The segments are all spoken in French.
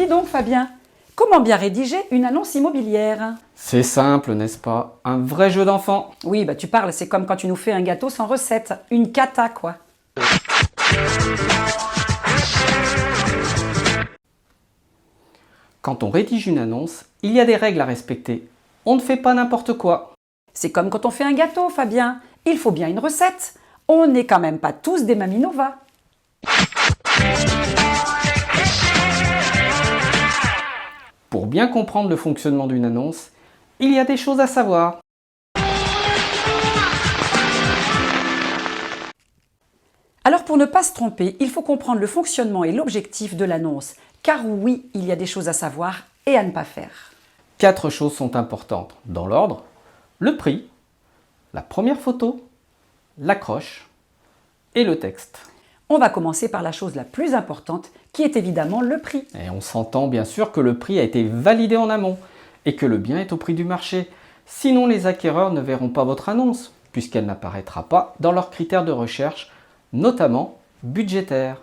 Dis donc Fabien, comment bien rédiger une annonce immobilière? C'est simple, n'est-ce pas? Un vrai jeu d'enfant. Oui, bah tu parles, c'est comme quand tu nous fais un gâteau sans recette. Une cata, quoi. Quand on rédige une annonce, il y a des règles à respecter. On ne fait pas n'importe quoi. C'est comme quand on fait un gâteau, Fabien. Il faut bien une recette. On n'est quand même pas tous des Maminova. Pour bien comprendre le fonctionnement d'une annonce, il y a des choses à savoir. Alors pour ne pas se tromper, il faut comprendre le fonctionnement et l'objectif de l'annonce. Car oui, il y a des choses à savoir et à ne pas faire. 4 choses sont importantes, dans l'ordre: le prix, la première photo, l'accroche et le texte. On va commencer par la chose la plus importante, qui est évidemment le prix. Et on s'entend bien sûr que le prix a été validé en amont et que le bien est au prix du marché. Sinon, les acquéreurs ne verront pas votre annonce, puisqu'elle n'apparaîtra pas dans leurs critères de recherche, notamment budgétaires.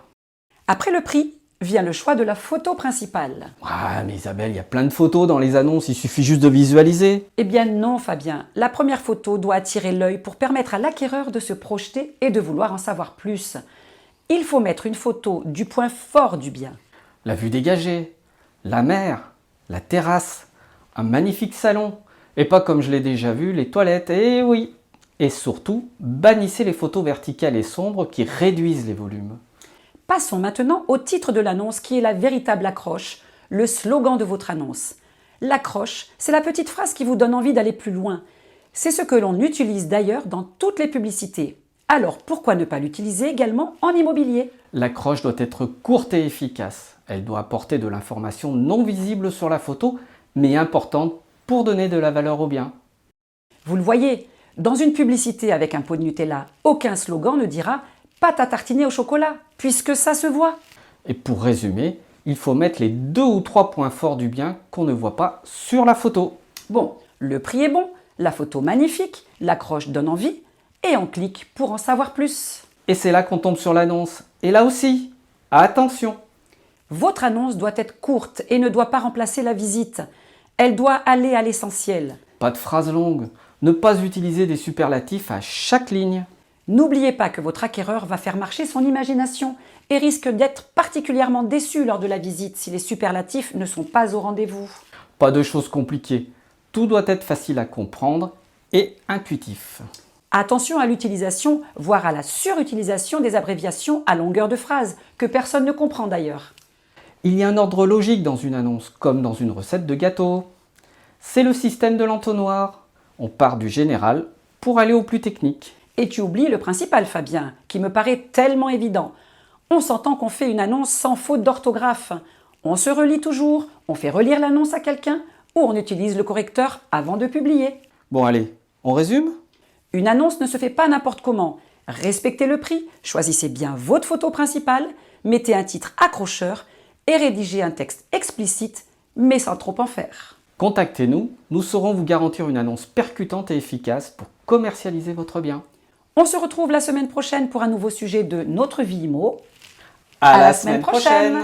Après le prix, vient le choix de la photo principale. Ah, mais Isabelle, il y a plein de photos dans les annonces, il suffit juste de visualiser. Eh bien non, Fabien. La première photo doit attirer l'œil pour permettre à l'acquéreur de se projeter et de vouloir en savoir plus. Il faut mettre une photo du point fort du bien. La vue dégagée, la mer, la terrasse, un magnifique salon, et pas comme je l'ai déjà vu, les toilettes, et oui. Et surtout, bannissez les photos verticales et sombres qui réduisent les volumes. Passons maintenant au titre de l'annonce qui est la véritable accroche, le slogan de votre annonce. L'accroche, c'est la petite phrase qui vous donne envie d'aller plus loin. C'est ce que l'on utilise d'ailleurs dans toutes les publicités. Alors pourquoi ne pas l'utiliser également en immobilier? L'accroche doit être courte et efficace. Elle doit apporter de l'information non visible sur la photo, mais importante pour donner de la valeur au bien. Vous le voyez, dans une publicité avec un pot de Nutella, aucun slogan ne dira « pâte à tartiner au chocolat », puisque ça se voit. Et pour résumer, il faut mettre les 2 ou 3 points forts du bien qu'on ne voit pas sur la photo. Bon, le prix est bon, la photo magnifique, l'accroche donne envie, et on clique pour en savoir plus. Et c'est là qu'on tombe sur l'annonce. Et là aussi, attention! Votre annonce doit être courte et ne doit pas remplacer la visite. Elle doit aller à l'essentiel. Pas de phrases longues, ne pas utiliser des superlatifs à chaque ligne. N'oubliez pas que votre acquéreur va faire marcher son imagination et risque d'être particulièrement déçu lors de la visite si les superlatifs ne sont pas au rendez-vous. Pas de choses compliquées. Tout doit être facile à comprendre et intuitif. Attention à l'utilisation, voire à la surutilisation des abréviations à longueur de phrase, que personne ne comprend d'ailleurs. Il y a un ordre logique dans une annonce, comme dans une recette de gâteau. C'est le système de l'entonnoir. On part du général pour aller au plus technique. Et tu oublies le principal, Fabien, qui me paraît tellement évident. On s'entend qu'on fait une annonce sans faute d'orthographe. On se relit toujours, on fait relire l'annonce à quelqu'un, ou on utilise le correcteur avant de publier. Bon allez, on résume ? Une annonce ne se fait pas n'importe comment. Respectez le prix, choisissez bien votre photo principale, mettez un titre accrocheur et rédigez un texte explicite, mais sans trop en faire. Contactez-nous, nous saurons vous garantir une annonce percutante et efficace pour commercialiser votre bien. On se retrouve la semaine prochaine pour un nouveau sujet de Notre Vie Immo. À la semaine prochaine.